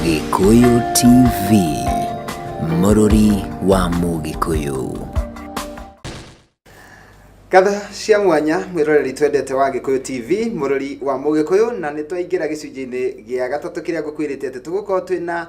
Gikuyu TV, Mũrũri wa Mũgĩkũyũ. Katha cia mwanya mwiroreri twendete wa Gikuyu TV, Mũrũri wa Mũgĩkũyũ, na nitwaingira gicunjĩ-inĩ gĩa gatatũ kiria ngukwirite ati tugukorwo twina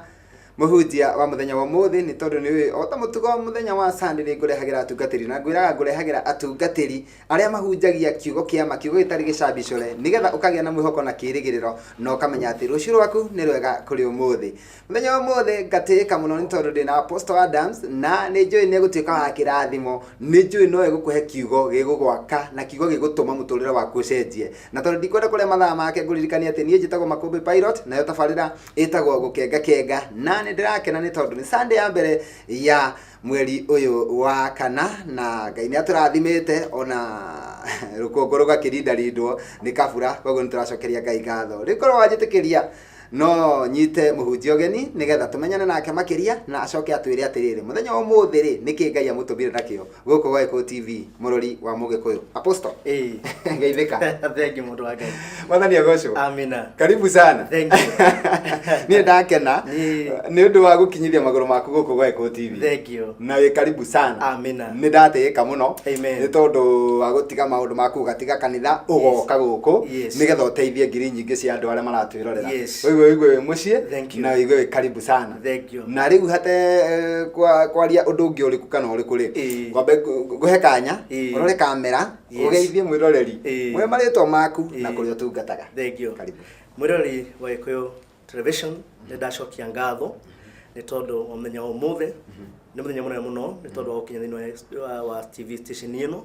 muhunjia wa muthenya wa muthi ni tondu ni ota mutugo muthenya wa Sunday ni ngurehagira atungatiri na ngwiraga ngurehagira atungatiri aria mahunjagia kiugo kiama kiugo gitari gicambicure nigetha ukagia na mwihoko na kirigiriro no kamenya ati rucio rwaku ni rwega kuri umuthi. Muthenya wa muthi ngatika muno ni tondu ndina Apostle Adams na ni njui ni gutuika wa kirathimo, ni njui no egukuhe kiugo gigugwaka na kiugo gigutuma muturire waku ucenjie. Na tondu ndikwenda kuria mathaa make nguririkania ati nie njitagwo Makumbi Pilot na yo tabarira itagwo gukenga kenga na ndirakena ni tondu ni Sunday ya mbere ya mweri uyu wa kana na Ngai ni aturathimite ona rukongo rugakirinda rindwo ni kabura koguo ni turacokeria Ngai ngatho rikorwo wanjitikiria no nyite muhunjia ogeni nigetha tumenyane nake makiria na acoke atwire atiriri muthenya wa muthi ri niki Ngai amutumire nakio guku gwa Gikuyu TV Mũrũri wa Mũgĩkũyũ. Apostle ngeithika. Thank you mundu wa Ngai. Mwathani agocwo. Amina. Karibu sana. Thank you. Ni ndakena ni undu wa gukinyithia maguru maku guku gwa Gikuyu TV. Thank you. Na we karibu sana. Amina. Ni ndateeka muno. Amen. Ni tondu wa gutiga maundu maku gatiga kanitha ugoka guku nigetha uteithie ngiri nyingi cia andu aria maratwirorera. Igwe mucie na igwe karibu sana. Thank you. Na riu hate kwaria undu ungi uriku kana uriku ri ngombe guhe kanya urore kamera ugeithie mwiroreri mwe maritwa maku na kuria tungataga. Thank you. Karibu Mwiroreri wa Gikuyu Television ni ndacokia ngatho ni tondu muthenya wa umuthi ni muthenya munene muno ni tondu wa gukinya thini wa TV station ino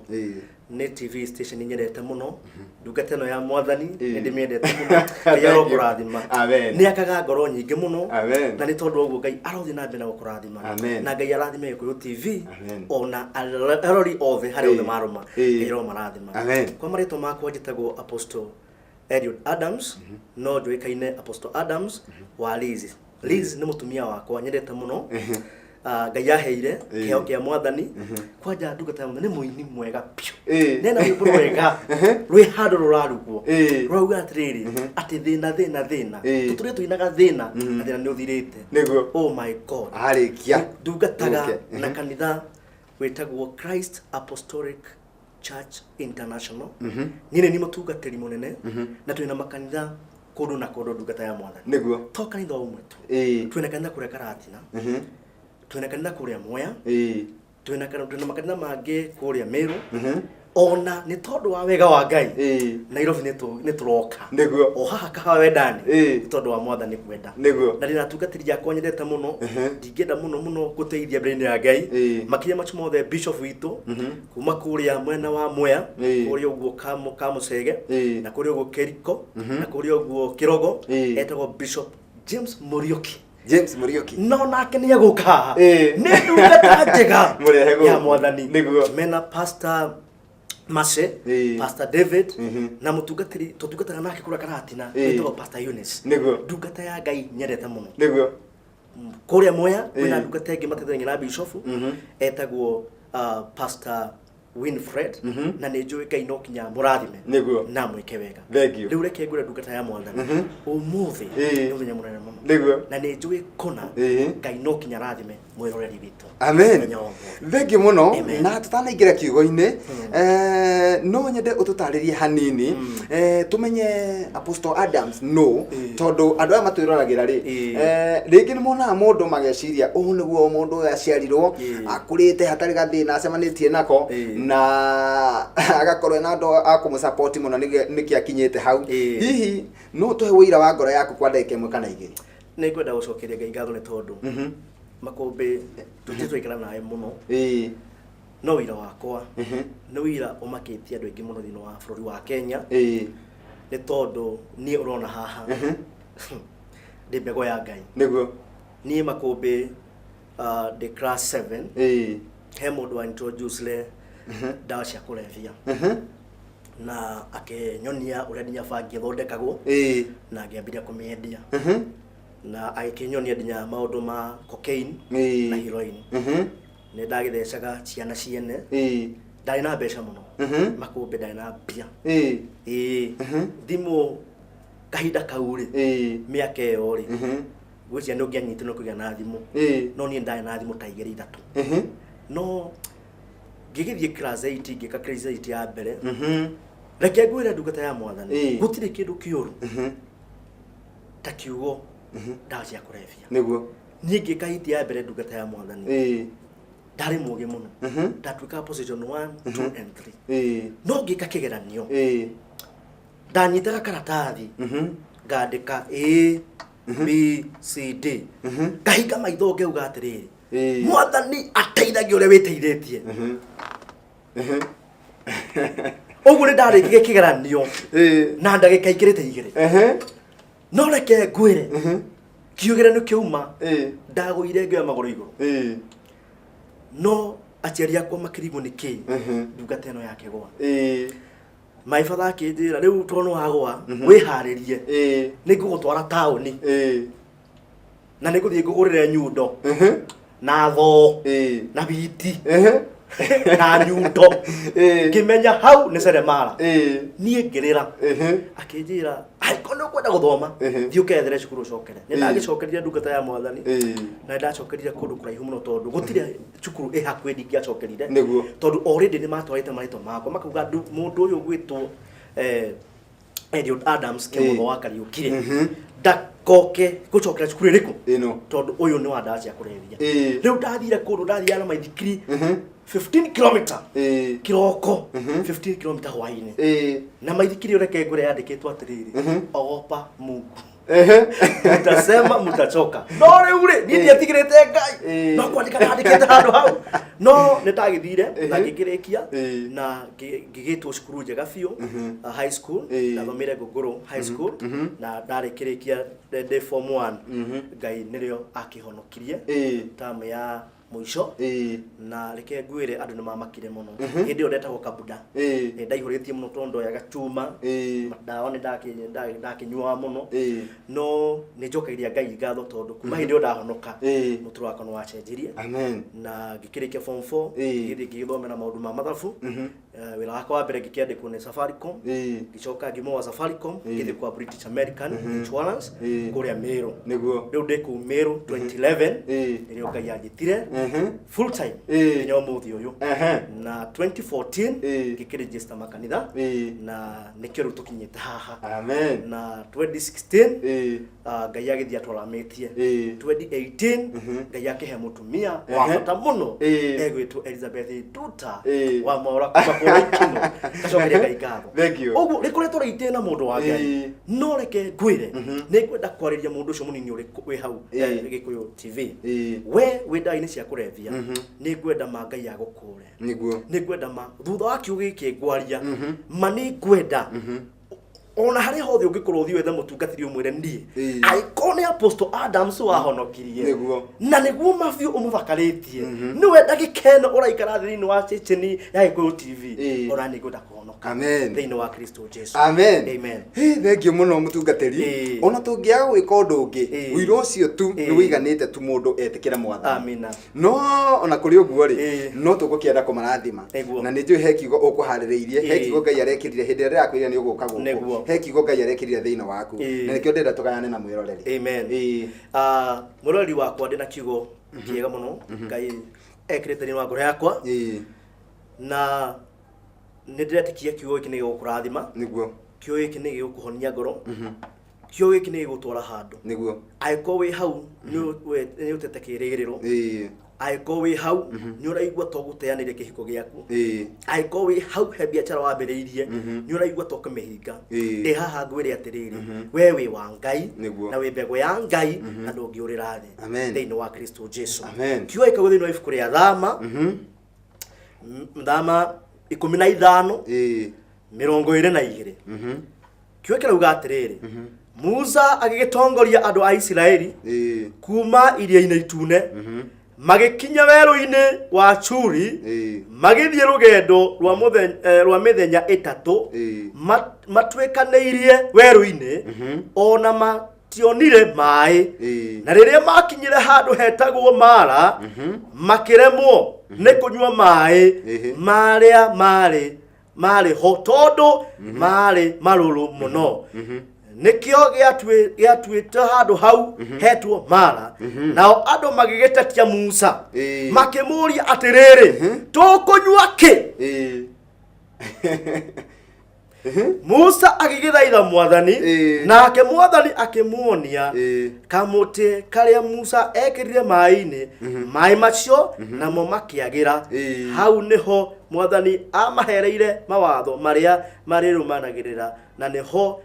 ni TV station nyendete muno ndungata ino ya Mwathani ni ndimiendete muno ya kurathima. Amen. Ni akaga ngoro nyingi muno na ni tondu uguo Ngai arothi na mbere na gukurathima na Ngai arathime Gikuyu TV ona arori othe hari othe maroma iro marathima kwa marito makwa njitagwo Apostle Eliud Adams no njuikaine Apostle Adams wa Liz. Liz ni mutumia wakwa nyendete muno Ngai aheire kiheo kia Mwathani kwanja ndungata ni muini mwega piu nena rwimbo rwega rwi handu rurarugwo rwauga atiriri ati thina tuturi tuinaga thina na thina ni uthirite niguo. Oh my God, arikia ndungataga na kanitha wetagwo Christ Apostolic Church International nyine ni mutungatiri munene na twina makanitha kundu na kundu ndungata ya Mwathani niguo to kanitha umwe tu twina kanitha kuria Karatina twina kanitha kuria Mwea twina makanitha mangi kuria Meru ona ni tondu wa wega wa Ngai Nairobi ni turoka niguo o haha kaha wendani ni tondu wa Mwathani kwenda niguo na ndina tungatiri yakwa nyendete muno ndingenda muno guteithia mbere-ini ya Ngai makinya machu mothe bishop witu kuma kuria mwena wa Mwea kuria uguo Kamucege na kuria uguo Keriko na kuria uguo Kirogo etagwo Bishop James Muriuki no nake ni aguka ni ndungata njega ya Mwathani mena Pastor Mase Pastor David na mutungatiri tutungataga nake kura Karatina etagwo Pastor Eunice ndungata ya Ngai nyendete muno kuria Mwea kwina ndungata ingi matethania na bishop etagwo Pastor Winfred na ni njui Ngai no kinya murathime na mwike wega riu reke ngure ndungata ya Mwathani umuthi ni muthenya munene muno na ni njui kuna Ngai no kinya rathime mwiroreri witu. Amen. Thengi muno na tutanaingira kiugo-ini no nyende ututaririe hanini tumenye Apostle Adams no tondu andu aya matwirораgira ri ringi ni mona mundu mageciria niguo mundu aciarirwo akurite hatari gathina acemanitie nako na agakorwo na andu akumusupport muno niki akinyite hau hihi no tuhe wira wa ngoro yaku kwa ndagika imwe kana igiri. Ni ngwenda gucokeria Ngai ngatho ni tondu Makumbi tutitwikara nae muno no wira wakwa ni wira umakitie andu aingi muno thini wa bururi wa Kenya ni tondu ni urona haha ndi mbego ya Ngai niguo ni Makumbi the class 7 he mundu wa introduce le dawa cia kulevya na akenyonia uria ndinyabangia thondekagwo na ngiambiria kumiendia na aikinyonia ndinya maundu ma cocaine na heroin ni ndagitheshaga ciana ciene ndari na mbeca muno Makumbi ndari na mbia thimu kahinda kau ri miaka iyo ri gwecia ndo ngianyite no kugia na thimu no ni ndai na thimu ta igere ithatu no ngigithie class 8 ngika class 8 ya mbere reke ngwire ndungata ya mwathani gutire kindu kiuru ta kiugo ndawa cia kurevia niguo ni ngikahiti ya mbere ndungata ya mwathani ndari mugi muno ndatuika position 1 2 and 3 no ngika kigeranio ndanyitaga karatathi ngandika A B C D kahinga maitho ngeuga atiriri mwathani ateithagia uria witeithĩtie uguo ni ndarikirie kigeranio na ndagika ikirite igire no reke ngwire kiugeranio kiuma ndagũire ngĩoya magũrũ igũrũ no aciari akwa makĩrigwo nĩ kĩ ndungata ĩno yake gwa my father akĩnjĩra rĩu tondũ wagwa wĩharĩrie nĩ ngũgũtwara taũni na nĩ ngũthiĩ ngũgũrĩre nyundo na thoo na biti na nyundo ngĩmenya hau nĩ Seremala niĩ ngĩrĩra akĩnjĩra aikono kwenda gũthoma thiĩ ũkethere cukuru ũcokere nĩ ndagĩcokerire ndungata ya mwathani na ndacokerire kũndũ kũraihu mũno tondũ gũtirĩ cukuru ĩhakuhĩ ndingĩacokerire tondũ already nĩ matwarĩte marĩtwa makwa makauga mũndũ ũyũ gwĩtwo Eliud Adams Kĩmũtho wa Kariũkire ndakoke gũcokera cukuru ĩrĩkũ tondũ ũyũ nĩ wa ndawa cia kũrebia rĩu ndathire kũndũ ndathiaga na maithikiri 15 km kiroko 15 km hwaini na maithikiri ureke ngure yandikitwo atiriri ogopa Mungu mutasema mutachoka no riu ri ni ndiatigirite Ngai no kwandika ndandikite handu hau no nitagithire na ngikirikia na ngigitwo cukuru njega biũ high school na thomire Ngũngũrũ high school na ndarikirikia day form 1 Ngai nirio akihonokirie tamu ya muico na reke ngwire andu nimamakire muno hindi yo ndetagwo Kabuda ndaihuritie muno tondo ya gachuma ndawa ni ndakinyua muno no ni njokeiria Ngai ngatho tondu kuma hindi yo ndahonoka muturu wakwa no wacenjirie amen na ngikirikia form 4 ngithi ngithomera maundu ma mathabu wira wakwa wa mbere ngikiandikwo ni Safaricom ngicoka ngimo wa Safaricom ngithi kwa British American Insurance kuria Meru niguo riu ndi ku Meru 2011 nirio Ngai anjitire full time nyo muthi uyu na 2014 ngikirigister makanitha na nikio tukinyite haha amen na 2016 Ngai agithia twarametie 2018 Ngai akihe mutumia wa bata muno egwitwo Elizabeth Duta wa Mora kuma kino kacokeria Ngai ngatho uguo rikuretwo reite na mundu wa Ngai no reke ngwire ni kwenda kwariria mundu ucio munini uri wi hau Gikuyu TV we ndai-inĩ cia kurevia ni ngwenda ma Ngai agukure niguo ni ngwenda ma thutha wa kiugo giki ngwaria ma ni ngwenda ona hari hothe ungikorwo uthi wethe mutungatiri umwire ndie aikone Apostle Adams wahonokirie niguo na niguo mafio umuvakaritie ni wenda gikeno uraikara thini wa checheni ya Gikuyu TV ora ni ngwenda kuhonoka amen thini wa Kristo Jesu amen amen thengio muno mutungatiri ona tungiaga gwika undu ungi wiro ucio tu ni wiganite tu mundu etikira mwathani amina no ona kuri uguo ri no tugukienda kumarathima na ni njui he kiugo ukuhaririirie he kiugo Ngai arekirire hindi ria akwirire ni uguka guku he kiugo Ngai arekirire thiini waku na nikio ndenda tukayane na mwiroreri amen mwiroreri wakwa ndina kiugo kiega muno Ngai ekirite ni wa ngoro yakwa na ndiretikia kiugo giki ni gukurathima niguo kiugo giki ni gikuhonia ngoro kiugo giki ni gutwara handu niguo aiko wi hau ni utete kirigiriro aiko wi hau ni uraigwa to guteanire kihiko giaku aiko wi hau he biachara wambiriirie ni uraigwa to kumihinga ndi haha ngwire atiriri we wi wa Ngai na wi mbego ya Ngai na ndungiurira thi thiini wa Kristo Jesu kiugo giki guthini wa ibuku ria Thama 15 22 kiugo kirauga atiriri Musa agigitongoria andu a Isiraeli kuma iria-inĩ itune magikinya werũ-inĩ wa Shuri magithie rugendo rwa mĩthenya 3 matwekanĩirie werũ-inĩ ona mationire maĩ na rĩrĩa makinyire handũ hetagwo Mara makiremwo nĩ kũnyua maĩ marĩa marĩ ho tondũ marĩ marũrũ mũno nikio giatuite handu hau hetwo Mara nao andu magigetetia Musa makimuria atiriri tukunywa ki Musa agigithaitha Mwathani nake Mwathani akimuonia kamuti karia Musa ekirire mai-ini mai macio namo makiagira hau niho Mwathani amahereire mawatho maria marirumanagirira na niho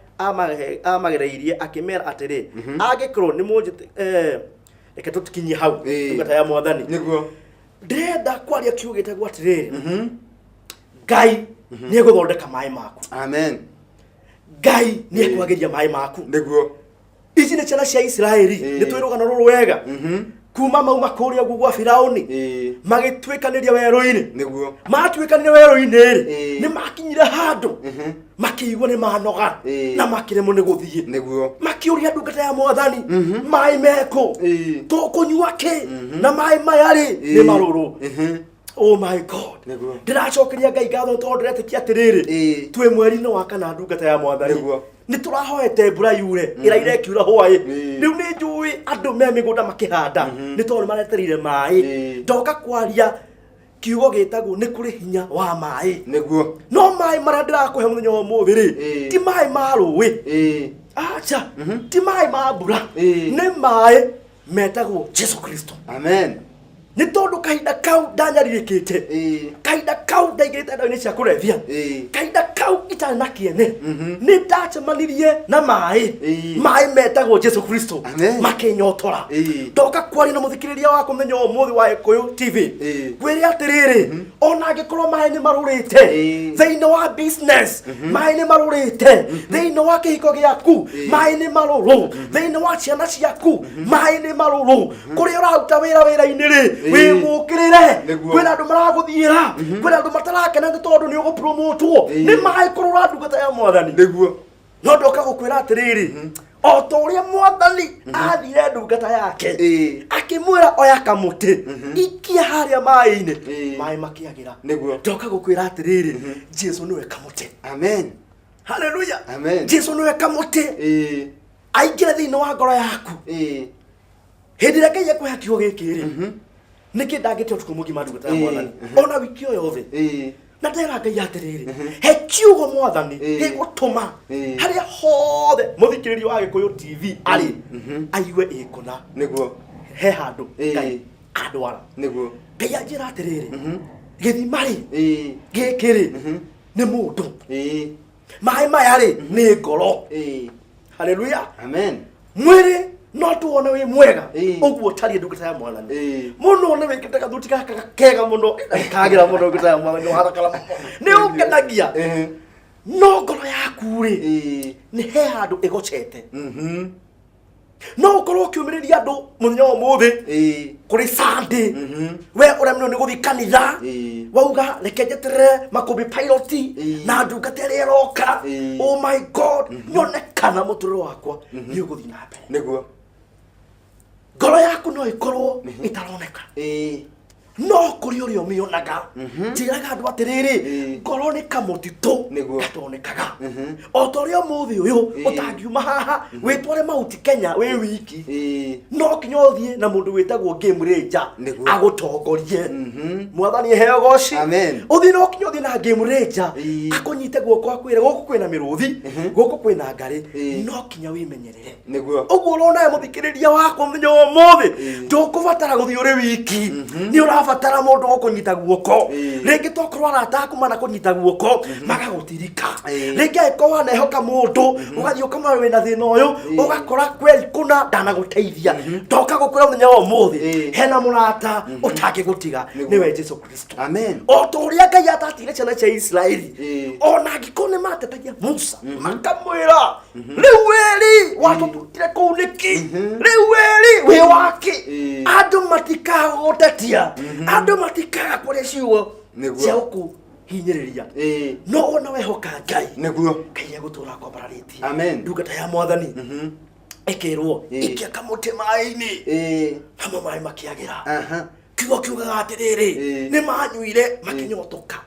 amagereirie akimera atiri agikorwo ni munjite reke tutikinyie hau ndungata ya Mwathani niguo ndenda kwaria kiugite gwa atiriri Ngai ni guthondeka mai maku. Amen. Ngai ni ekwageria mai maku. Niguo. Ici ni ciana cia Israeli. Ni twirugana ruru wega. Kuma mau makuria gugwa Firauni. Magitwikaniria werũ-ini. Niguo. Matwikaniria werũ-ini ni makinyire handu. Makiigua ni manoga na makiremo ni guthie. Niguo. Makiuria ndungata ya Mwathani. Mai meko. Tukunywa ki na mai mayari ni maruru. Oh my God. Ndiracokeria Ngai ngatho tondu ndiretekia atiriri twi mweri-ini wa kana ndungata ya Mwathani ni turahoete mbura yure ira irekiura hwaĩ riu ni njui andu me migunda makihanda ni tondu mareterire mai ndoka kwaria kiugo gitagwo ni kuri hinya wa mai niguo no mai maria ndirakuhe muthenya wa umuthi ri ti mai ma rũĩ acha ti mai ma mbura ni mai metagwo Jesu Kristo. Amen. Ni tondu kahinda kau ndanyaririkite kahinda kau ndaigirite ndaini cia kurevia kahinda kau itari na kiene ni ndacemanirie na mai metagwo Jesu Kristo makinyotora ndoka kwaria na muthikiriria wa kumenya umuthi wa Gikuyu TV gwire atiriri ona angikorwo mai ni marurite thiini wa business mai ni marurite thiini wa kihiko giaku mai ni maruru thiini wa ciana ciaku mai ni maruru kuria uraruta wira-ini ri wimukirire kwina andu maraguthiira kwina andu matarakena ni tondu ni ugupromotwo ni mai kurura ndungata ya Mwathani niguo no ndoka gukwira atiriri o to uria Mwathani athire ndungata yake akimwira oya kamuti ikia haria mai-ini mai makiagira niguo ndoka gukwira atiriri Jesu niwe kamuti. Amen. Hallelujah. Amen. Jesu niwe kamuti aingire thiini wa ngoro yaku hindi ria Ngai ekũhe kiugo gĩkĩ rĩ nĩkĩ ndangĩte ũtukũ mũgima ndungata ya Mwathani ona wiki o yothe na ndera Ngai atiriri he kiugo Mwathani gĩgũtũma harĩa hothe mũthikĩrĩria wa Gikuyu TV arĩ aigue ĩkũna nĩguo he handũ Ngai andwara nĩguo Ngai anjĩra atiriri gĩthima rĩ gĩkĩ rĩ nĩ mũndũ maĩ maya rĩ nĩ ngoro. Hallelujah. Amen. Mwĩrĩ no tuone wi mwega uguo tari ndungata ya Mwathani muno ne wikite kathuti gaka kega muno kagira muno ndungata ya Mwathani harakala ni ukenagia no ngoro yaku ri ni he handu igocete no ngoro kiumiriria andu muthenya wa umuthi kuri Sunday we uremno ni guthi kanitha wauga reke njeterere makumbi pilot na ndungata ria roka. Oh my God nyonekana muturiro wakwa ni uguthi na mbere niguo ngoro yaku no ikorwo itaroneka no kuri uri umionaga njiraga andu atiriri ngoro ni kamutitu gatonekaga o to ria muthi uyu utangiuma haha witware mauti Kenya we wiki no kinyo thie na mundu witagwo Game Ranger agutongorie. Mwathani heo goci. Amen. Uthi no kinyo thie na Game Ranger akunyite guoko akwire guku kwina miruthi guku kwina ngari no kinya wimenyerere niguo uguo urona muthikiriria wako muthenya wa umuthi ndukubatara guthi uri wiki ni urabatara mundu gukunyita guoko ringi tokorwo arataku mana kunyita guoko magagutirika ringi akorwo anehoka mundu ugathii ukamwira wina thina uyu ugakora kweli kuna ndanaguteithia ndoka gukwira muthenya wa umuthi hena murata utangigutiga niwe Jesu Kristo. Amen. O to uria Ngai atatire ciana cia Israeli ona ngikone matetagia Musa makamwira riu weri watututire kuu niki riu weri wi waki andu matikagutetia andu matikaga kuria ciugo cia gukuhinyiriria no ona wehoka Ngai niguo Ngai egutura kombarariti. Amen. Ndungata ya Mwathani ikirwo ikia kamuti mai-ini hamo mai makiagira kiugo kiugaga atiriri ni manyuire makinyotoka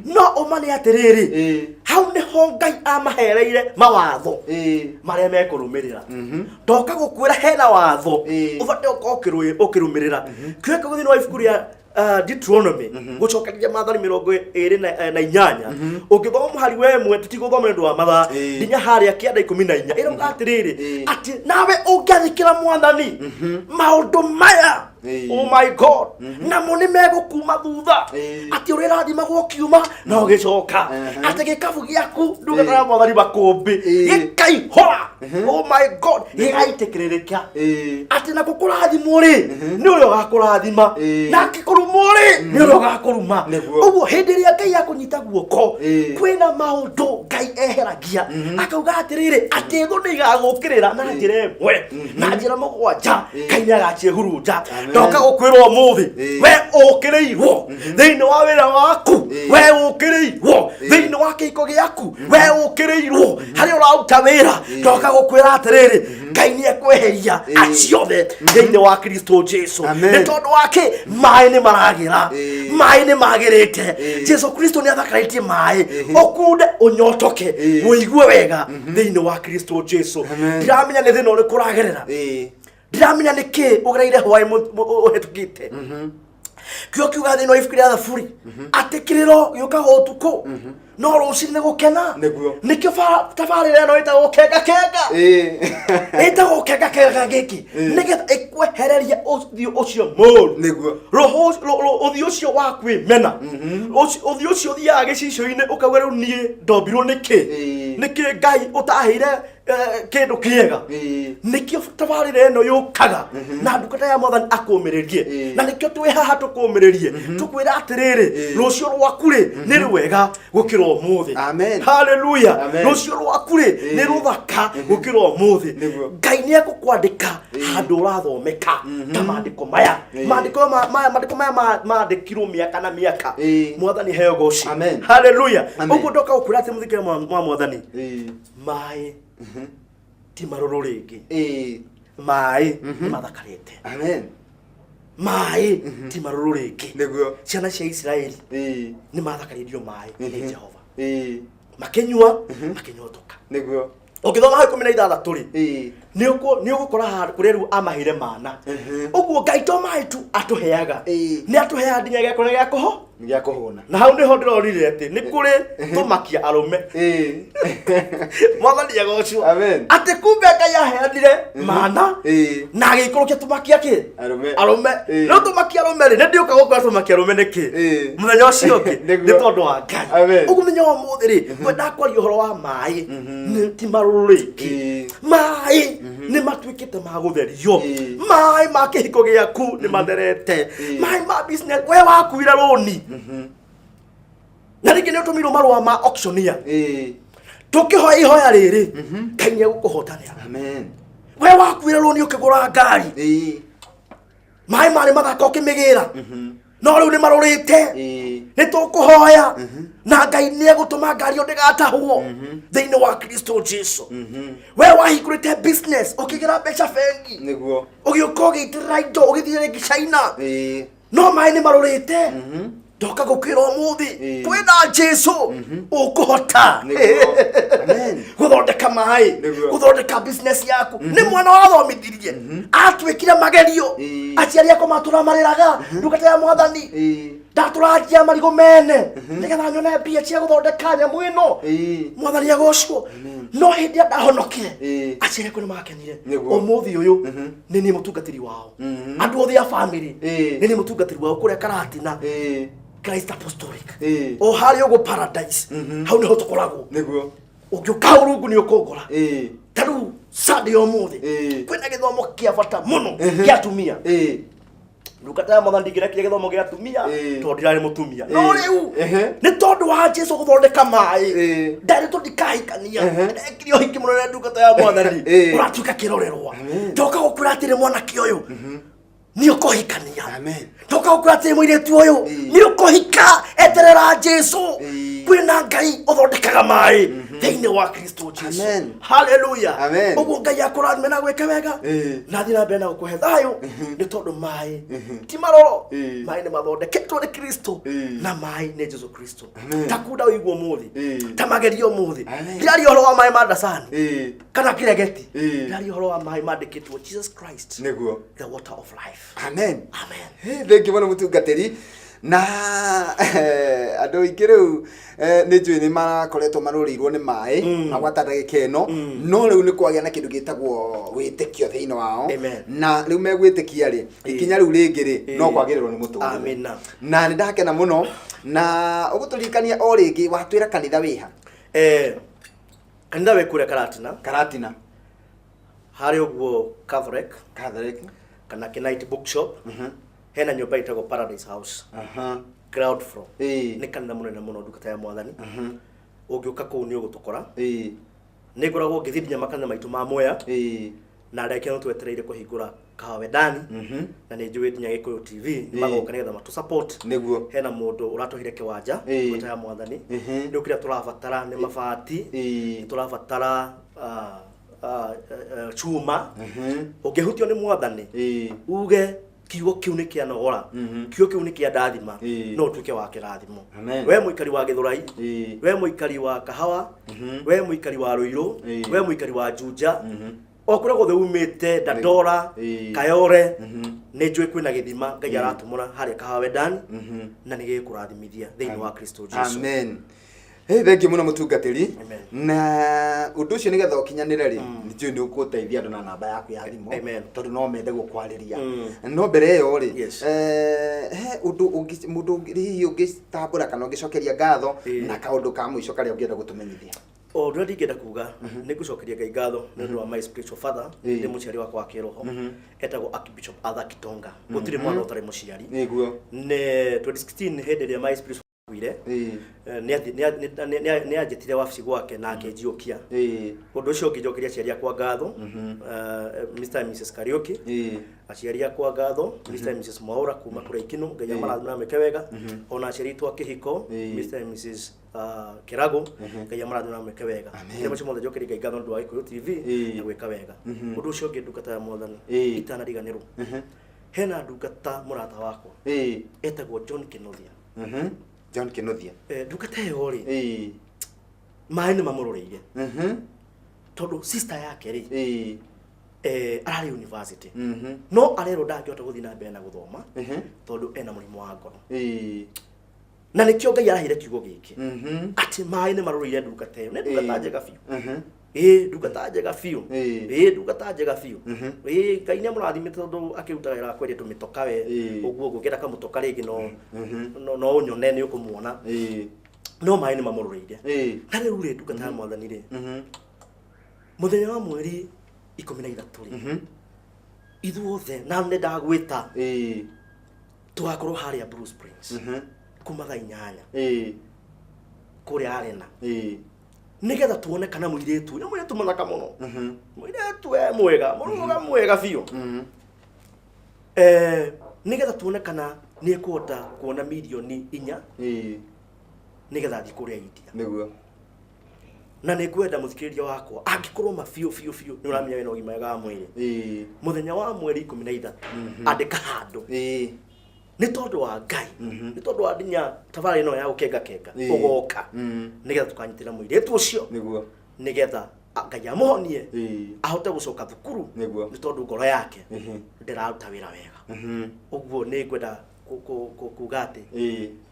no umane atiriri hau niho Ngai amahereire mawatho maria mekurumirira ndoka gukwira hena watho ubate ukirumirira kweka guthini wa ibuku ria Deuteronomy gucokeria Maathani 28 ukithoma hari wemwe tutigũthoma nĩ ũndũ wa mathaa nginya harĩa kĩanda 14 ĩrauga atĩrĩrĩ atĩ nawe ũngĩathĩkĩra Mwathani maũndũ maya oh my God namo nĩ megũkuma thutha atĩ ũrĩrathimagwo kiuma na ũgĩcoka atĩ gĩkabũ gĩaku ndungata ya Mwathani makũmbĩ gĩkaihũra oh my God gĩgaitĩkĩrĩrĩka atĩ na gũkũrathimwo rĩ nĩ ũrĩa ũgakũrathima na ngĩkũrumwo rĩ nĩ ũrĩa ũgakũruma ũguo hĩndĩ ĩrĩa Ngai akũnyita guoko kwĩna maũndũ Ngai eheragia akauga atĩrĩrĩ atĩ thũ nĩ igagũkĩrĩra na njĩra ĩmwe na njĩra mũgwanja Ngai nĩagaciehurunja ndoka gukwirwo muthi we ũkĩrĩirwo thĩinĩ wa wĩra waku we ũkĩrĩirwo thĩinĩ wa kĩhiko gĩaku we ũkĩrĩirwo harĩa ũraruta wĩra ndoka gukwĩra atĩrĩrĩ Ngai nĩekweheria aciothe thĩinĩ wa Kristo Jesu nĩ tondũ wake maĩ nĩ maragĩra maĩ nĩ magĩrĩte Jesu Kristo nĩ athakarĩtie maĩ ũkunde ũnyotoke ũigue wega thĩinĩ wa Kristo Jesu ndiramenya nĩ thĩna ũrĩkũ ũragerera ndiramenya nĩkĩ ũgereire hwaĩ ũhetũkĩte kĩo kiuga thĩinĩ wa ibuku rĩa Thaburi atĩ kĩrĩro gĩũkaga ũtukũ no rũciinĩ nĩ gũkena nĩkĩo tabarĩra ĩno ĩtagwo kenga ĩtagwo kenga gĩkĩ nĩgetha ĩkwehereria ũthiũ ũcio mũru ũthiũ ũcio wa kwĩmena ũthiũ ũcio ũthiaga gĩcicio-inĩ ũkauga rĩu niĩ ndombirwo nĩkĩ Ngai ũtaheire kĩndũ kĩega nĩkĩo tabarĩra ĩno yũkaga na ndungata ya Mwathani akũmĩrĩrie na nĩkĩo twĩ haha tũkũmĩrĩrie tũkwĩra atĩrĩrĩ rũciũ rwaku rĩ nĩ rwega gũkĩra ũmũthĩ haleluya rũciũ rwaku rĩ nĩ rũthaka gũkĩra ũmũthĩ Ngai nĩegũkwandĩka handũ ũrathomeka ta maandĩko maya maandĩko maya maandĩkirwo mĩaka na mĩaka Mwathani heo goci haleluya ũguo ndoka gũkwĩra atĩ mũthikĩre wa Mwathani maĩ ti marũrũ rĩngĩ maĩ nĩ mathakarĩte maĩ ti marũrũ rĩngĩ ciana cia Isiraeli nĩ mathakarĩrio maĩ nĩ Jehova makĩnyua makĩnyotoka ũngĩthoma hau 16 rĩ nĩ ũgũkora handũ kũrĩa rĩu amaheire mana ũguo Ngai to maĩ tu atũheaga nĩ atũheaga nginya gĩa kũhona na hau nĩho ndĩrorire atĩ nĩ kũrĩ tũmakia arũme Mwathani agocwo atĩ kumbe Ngai aheanire mana na agĩikũrũkia tũmakia arũme no tũmakia arũme rĩ nĩ ndĩũka gũkwĩra tũmakia arũme nĩkĩ mũthenya ũcio ũngĩ nĩ tondũ wa Ngai ũguo mũthenya wa ũmũthĩ rĩ ngwenda kwaria ũhoro wa maĩ ti marũrũ rĩngĩ maĩ nĩ matuĩkĩte ma gũtherio maĩ ma kĩhiko gĩaku nĩ matherete maĩ ma business we wakuire rũni na rĩngĩ nĩ ũtũmirwo marũa ma auctioneer tũkĩhoya ihoya rĩrĩ Ngai nĩegũkũhotanĩra we wakuire rũni ũkĩgũra ngari maĩ marĩ mathaka ũkĩmĩgĩra no rĩu nĩ marũrĩte nĩ tũkũhoya na Ngai nĩegũtũma ngari ĩyo ndĩgatahwo thĩinĩ wa Kristo Jesu we wahingũrĩte business ũkĩgĩra mbeca bengi ũgĩũka ũgĩitĩrĩra indo ũgĩthiĩ rĩngĩ China no maĩ nĩ marũrĩte ndoka gũkwĩra ũmũthĩ kwĩna Jesu ũkũhota gũthondeka maĩ gũthondeka business yaku nĩ mwana wathomithirie atuĩkire magerio aciari akwa matũramarĩraga ndungata ya Mwathani ndatũranjia marigũ mene nĩgetha nyone mbia cia gũthondeka nyamũ ĩno Mwathani agocwo no hĩndĩ ĩrĩa ndahonokire aciari akwa nĩ makenire ũmũthĩ ũyũ nĩ niĩ mũtungatĩri wao andũ othe a family nĩ niĩ mũtungatĩri wao kũrĩa Karatina Christ Apostolic o harĩa ũguo Paradise hau nĩho tũkoragwo ũngĩũka Rungu nĩ ũkũngora ta rĩu Sunday ũmũthĩ kwĩna gĩthomo kĩa bata mũno gĩa atumia ndungata ya Mwathani ndingĩrekire gĩthomo gĩa atumia tondũ ndirarĩ mũtumia no rĩu nĩ tondũ wa Jesu gũthondeka maĩ ndarĩtwo ndikahikania ndekire ũhiki mũnene ndungata ya Mwathani ũratuĩka kĩrorerwa ndoka gũkwĩra atĩrĩ mwanake ũyũ nĩ ũkũhikania ndoka gũkwĩra atĩrĩ mũirĩtu ũyũ nĩ ũkũhika eterera Jesu kwĩna Ngai ũthondekaga maĩ thĩinĩ wa Kristo Jesu. Amen. Hallelujah. Amen. Ũguo Ngai akũrathime na gwĩka wega na thiĩ na mbere na gũkũhe thayũ nĩ tondũ maĩ ti maroro, maĩ nĩ mathondeketwo nĩ Kristo na maĩ nĩ Jesu Kristo. Ta kunda ũiguo mũthĩ, ta magerio mũthĩ, ndĩraria ũhoro wa maĩ ma ndacani kana kĩregeti, ndĩraria ũhoro wa maĩ mandĩkĩtwo Jesus Christ nĩguo the water of life. Amen. Amen. Thengi mũno mũtungatĩri na andũ aingĩ rĩu nĩ njũĩ nĩ marakoretwo marũrĩirwo nĩ maĩ na gwata ndagĩka ĩno, no rĩu nĩ kwagĩa na kĩndũ gĩtagwo wĩtĩkio thĩinĩ wao, na rĩu megwĩtĩkia rĩ ikinya rĩu rĩngĩ rĩ no kwagĩrĩrwo nĩ mũtũrĩre. Amen. Na nĩ ndakena mũno na ũgũtũririkania o rĩngĩ watwĩra kanitha wĩha? Kanitha wĩ kũrĩa Karatina harĩ ũguo Catholic kana Knight Bookshop. Hena nyũmba ĩtagwo Paradise House ground floor. Nĩ kanitha mũnene mũno ndungata ya Mwathani. Ũngĩũka kũu nĩ ũgũtũkora. Nĩ ngoragwo ngĩthiĩ nginya makanitha maitũ ma Mwea na ndakĩra twetereire kũhingũra Kawedani na nĩ njũĩ nginya Gĩkũyũ TV magoka nĩgetha matũ support. Nĩguo hena mũndũ ũratũhire kĩwanja ndungata ya Mwathani. Nĩ ũkĩrĩa tũrabatara nĩ mabati, tũrabatara chuma. Ũngĩhutio nĩ Mwathani uge kiugo kiu nĩ kĩanogora, kiugo kiu nĩ kĩandathima, no ũtuĩke wa kĩrathimo. We mũikari wa Gĩthũrai, we mũikari wa Kahawa, we mũikari wa Rũirũ, we mũikari wa Juja, o kũrĩa guothe umĩte Dandora, Kayore, nĩ njũĩ kwĩna gĩthima Ngai aratũmũra harĩa Kawedani na nĩ gĩkũrathimithia thĩinĩ wa Kristo Jesu. Amen. Thengi mũno mũtungatĩri na ũndũ ũcio nĩgetha ũkinyanĩre rĩ nĩ njũĩ nĩ ũgũteithia andũ na namba yaku ya thimũ tondũ no mende gũkwarĩria. No mbere ĩyo rĩ he ũndũ mũndũ hihi ũngĩtambũra kana ũngĩcokeria ngatho na kaũndũ ka mũico karĩa ũngĩenda gũtũmenyithia? Ũndũ ndingĩenda kuga nĩ gũcokeria Ngai ngatho nĩ ũndũ wa my spiritual father, nĩ mũciari wakwa wa kĩroho etagwo Archbishop Arthur Kitonga. Gũtirĩ mwana ũtarĩ mũciari. Nĩguo nĩ 2016 hĩndĩ ĩrĩa my spiritual kuire nĩ anjĩtire wabici gwake na akĩnjiũkia. Ũndũ ũcio ngĩnjokeria aciari akwa ngatho, Mr and Mrs Kariuki, aciari akwa ngatho, Mr and Mrs Mwaura kuma kũrĩa Ikino, Ngai amarathime meke wega, ona aciari twa kĩhiko Mr and Mrs Kirago, Ngai amarathime meke wega. Nĩ macio mothe njokeria Ngai ngatho nĩ ũndũ wa Gĩkũyũ TV na gwĩka wega. Ũndũ ũcio ũngĩ ndungata ya Mwathani itanariganĩrwo, hena ndungata mũrata wakwa etagwo John Kĩnothia. John Kĩnothia ndungata ĩyo rĩ maĩ nĩ mamũrũrĩire tondũ sister yake rĩ ararĩ university no arerwo ndangĩhota gũthiĩ na mbere na gũthoma tondũ ena mũrimũ wa ngoro, na nĩkĩo Ngai arahire kiugo gĩkĩ atĩ maĩ nĩ marũrĩire ndungata ĩyo. Nĩ ndungata njega biũ, ndungata njega biũ, ndungata njega biũ. Ngai nĩ amũrathimĩte tondũ akĩruta wĩra wa kwendia tũmĩtoka we ũguo ũngĩenda kamũtoka rĩngĩ no ũnyone nĩ ũkũmuona, no maĩ nĩ mamũrũrĩire. Na rĩu rĩ ndungata ya Mwathani rĩ mũthenya wa mweri 13 rĩ ithuothe na nĩ ndagwĩta tũgakorwo harĩa Blue Springs kuma thaa 8 kũrĩa Arena nĩgetha tuone kana mũirĩtu nĩ mũirĩtu mũthaka mũno, mũirĩtu mwega mwega biũ, nĩgetha tuone kana nĩ ekũhota kuona milioni 4 nĩgetha athiĩ kũrĩa India. Nĩguo na nĩ ngwenda mũthikĩrĩria wakwa angĩkorwo mabiũ nĩ ũramenya wĩna ũgima mwega wa mwĩrĩ mũthenya wa mweri 13 andĩka handũ nĩ tondũ wa Ngai, nĩ tondũ wa ndinya tabarĩra ĩno ya gũkenga ũgoka nĩgetha tukanyitĩra mũirĩtu ũcio nĩgetha Ngai amũhonie ahote gũcoka thukuru nĩ tondũ ngoro yake ndĩraruta wĩra wega. Ũguo nĩ ngwenda kuga atĩ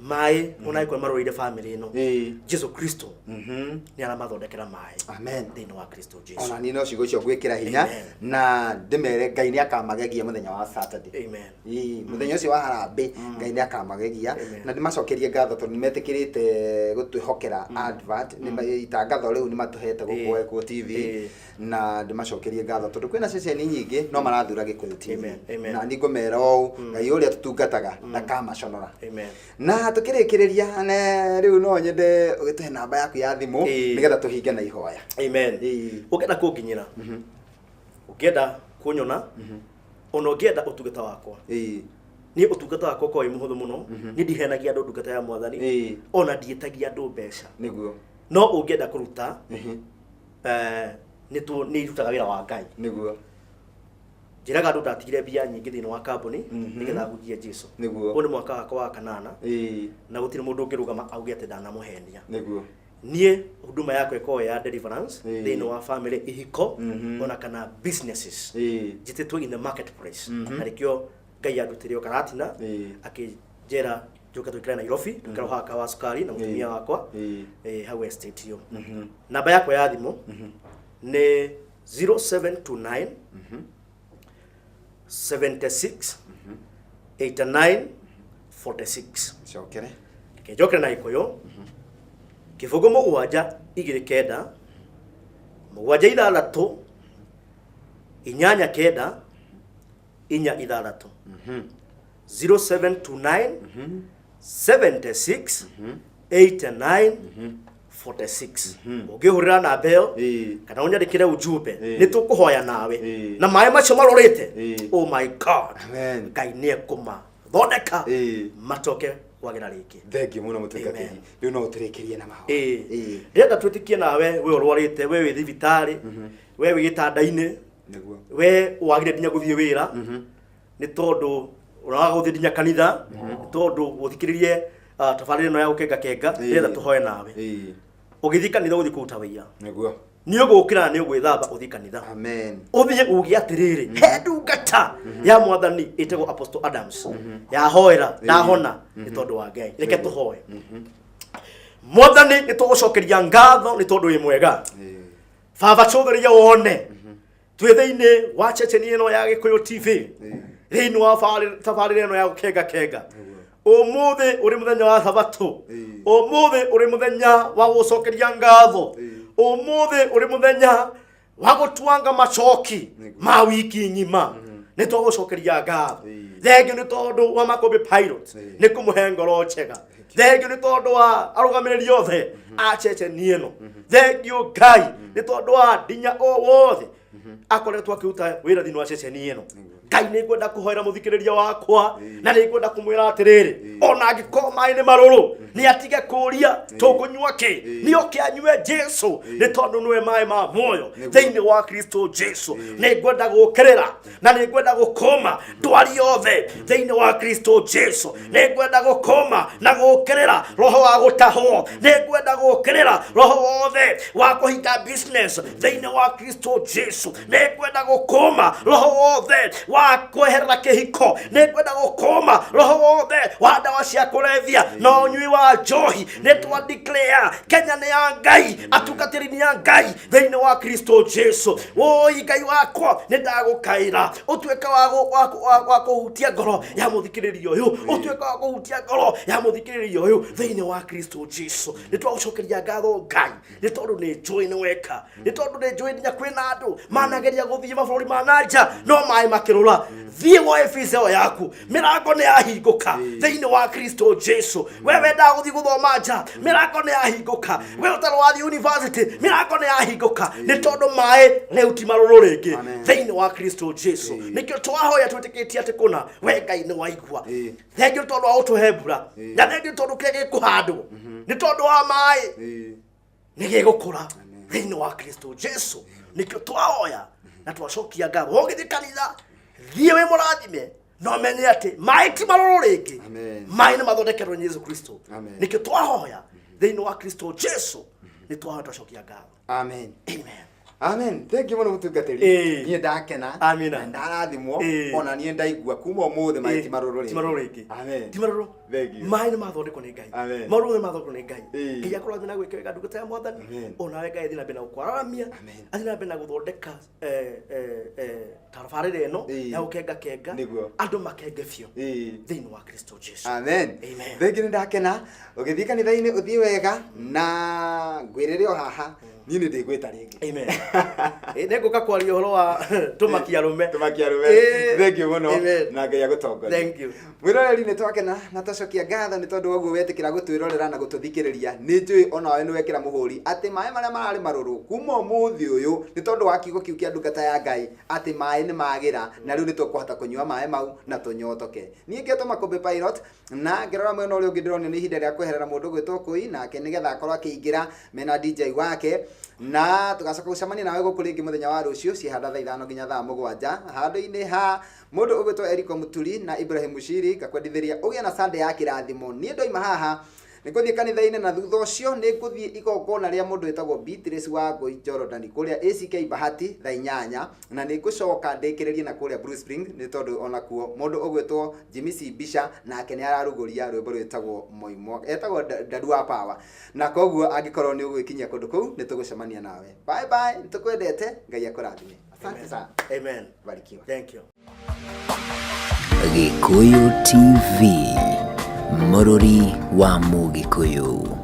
maĩ ona ĩkwe marũrĩire family ĩno Jesu Kristo nĩ aramathondekera maĩ. Amen. Thĩinĩ wa Kristo Jesu. Ona niĩ no ciugo icio ngwĩkĩra hinya na ndĩmere Ngai nĩ akamagegia mũthenya wa Saturday. Amen. Mũthenya ũcio wa harambĩ Ngai nĩ akamagegia na ndĩmacokerie ngatho tondũ nĩmetĩkĩrĩte gũtwĩhokera advert itangatho rĩu nĩmatũhete gũkũ Gĩkũyũ TV na ndĩmacokerie ngatho tondũ kwĩna ceceni nyingĩ no marathura Gĩkũyũ TV na nĩ ngũmera ũũ Ngai ũrĩa tũtungataga ndakamaconora. Na tũkĩrĩkĩrĩria rĩu no nyende ũgĩtũhe namba yaku ya thimũ nĩgetha tũhinge na ihoya. Amen. Ũngĩenda kũnginyĩra, ũngĩenda kunyona, ona ũngĩenda ũtungata wakwa, niĩ ũtungata wakwa kwa mũhũthũ mũno, niĩ ndihenagia andũ ndungata ya Mwathani, ona ndiĩtagia andũ mbeca. Nĩguo no ungienda kuruta ni irutaga wira wa Ngai niguo njiraga andu ndatigire mbia nyingi thini wa kambuni nigetha gujie Jesu niguo ko ni mwaka wakwa wa kanana na gutire mundu ngirugama auge ati ndanamuhenia niguo nie huduma yako iko ya deliverance thini wa family ihiko ona kana businesses jititwo in the marketplace na rikio Ngai andutirio karatina akijera joka tukira Nairobi tukira haka wa sukari na mutumia wakwa hau estate yo namba yako ya thimu ni 0729 76 89 46 chokere kejokere na ikoyo kivugo mugwanja igire kenda mugwanja ithathatũ inyanya kenda inya ithathatũ 0729 76 89 46 ungihurira na bell kana unyandikire ujumbe nitukuhoya nawe na maĩ macio marorite oh my god amen Ngai niekuma thondeka matoke kwagira riki thengi muno mutungatiri riu no utirekerie na maho ndenda twitikie nawe we urwarite we wi thibitari we wi gitandaini niguo we wagire dinya guthie wira ni tondu uraga guthie dinya kanitha tondu guthikiririe tabarire no ya gukenga kenga ndenda tuhoye nawe ugithika kanitha uthi kuruta wira niguo ni ugukira ni ugwithamba uthi kanitha amen uthie ugi atiriri hendu ngata ya mwathani itego Apostle Adams ya hoera ndahona ni tondu wa Ngai reke tuhoye mwathani nitugucokeria ngatho ni tondu wi mwega baba cuthuria wone twi thiini wa checheni ino ya Gikuyu TV thiini wa tabarire ino ya gukenga kenga umuthi uri muthenya wa Sabato umuthi uri muthenya wa gucokeria ngatho umuthi uri muthenya wa gutwanga macoki ma wiki ngima ni tugucokeria ngatho thengiu ni tondu wa Makobi Pilot ni kumuhe ngoro njega thengiu ni tondu wa arugamiriri othe a checheni ino thengiu Ngai ni tondu wa dinya o wothe akoretwo akiruta wira thini wa checheni ino Ngai ni kwenda kuhoera muthikiriria wakwa na ni kwenda kumwira atiriri ona angikoma mai ni maruru ni atige kuria tukunywa ki ni okianywe Jesu ni tondu niwe mai ma moyo thiini wa Kristo Jesu ni kwenda gukirira na ni kwenda gukoma ndwari yothe thiini wa Kristo Jesu ni kwenda gukoma na gukirira roho wa gutahwo ni kwenda gukirira roho wothe wa kuhinga business thiini wa Kristo Jesu ni kwenda gukoma roho wothe wa kweherera kihiko ni kwenda gukoma roho wothe wa dawa cia kurevia no nyui wa njohi ni twa declare Kenya ni ya Ngai atungatiri ni ya Ngai thiini wa Kristo Jesu woi Ngai wakwa ni ndagukaira utweka wa kuhutia ngoro ya muthikiririo uyu utweka wa kuhutia ngoro ya muthikiririo uyu thiini wa Kristo Jesu ni twagucokeria ngatho Ngai ni tondu ni njui ni weka ni tondu ni njui nya kwina andu manageria guthie maburi mananja no mai makirura thie wa efiseo yaku mirango ni yahinguka thiini wa Kristo Jesu wewe ndaguthie guthoma nja mirango ni yahinguka wewe utarwathi university mirango ni yahinguka ni tondu mai riu ti maruru ringi thiini wa Kristo Jesu nikio twahoya twitikitie ati kuna we Ngai ni waigua thengiu tondu wa utuhe mbura na thengiu tondu kege kuhandwo ni tondu wa mai ni gigukura thiini wa Kristo Jesu nikio twahoya na twacokia ngatho ugithie kanitha thie we murathime no menye ati mai ti maruru ringi mai ni mathondekerwo ni Yesu Kristo nikio twahoya thiini wa Kristo Jesu ni twahoya twacokia ngatho amen amen amen thengi muno mutungatiri nie ndakena amina ndarathimwo ona nie ndaigua kuma umuthi mai ti maruru ringi amen ti maruru thengi mai ni mathondekwo ni Ngai maruru ni mathondekwo ni Ngai ngai akorwo thina gwikega ndungata ya mwathani ona we Ngai thina bena gukwaramia athina bena guthondeka tabarire ino ya gukenga kenga andu makenge bio thiini wa Kristo Jesu amen thengi ndakena ugithie kanitha-ini uthie wega na ngwirire o haha ni ndigwita ringi amen nenguka kwaria horo wa tumakia rume thengi muno na Ngai agutongorie thank you mwiroreri ni twakena na gucokia ngatho ni tondu woguo wetikira gutwirorera na gututhikiriria ni njui ona we ni wekira muhuri ati mai maria marari maruru kuma umuthi uyu ni tondu wa kiugo kiu kia ndungata ya Ngai ati mai ni magira na riu ni tukuhota kunyua mai mau na tunyotoke ni ngetwo Makombe Pilot na ngirora mwena uria ungi ndironio ni ihinda ria kweherera mundu gwitwo Kui nake nigetha akorwo akiingira mena DJ wake na tugacoka gucemania nawe gukuringi muthenya wa rucio cihanda thaa 5 nginya thaa 7 handu-ini ha mundu ugwitwo Eriko Muturi na Ibrahim Mushiri gakwendithiria ugia na Sunday ya kirathimo ni ndoima haha nikuthie kanitha-ini na thutha ucio nikuthie igongona ria mundu witagwo Beatrice wa Ngui Jordan kuria ACK Bahati thaa 8 na nigucoka ndikiririe na kuria Blue Spring ni tondu ona kuo mundu ugwitwo Jimmy Bisha nake ni araruguria rwimbo rwitagwo Moimo etagwo Dadua Power na koguo angikorwo ni ugwikinyia kundu kuu ni tugucemania nawe bye bye nitukwendete Ngai akurathime asante sana amen barikiwa thank you Gikuyu TV Mũrũri wa Mũgĩkũyũ.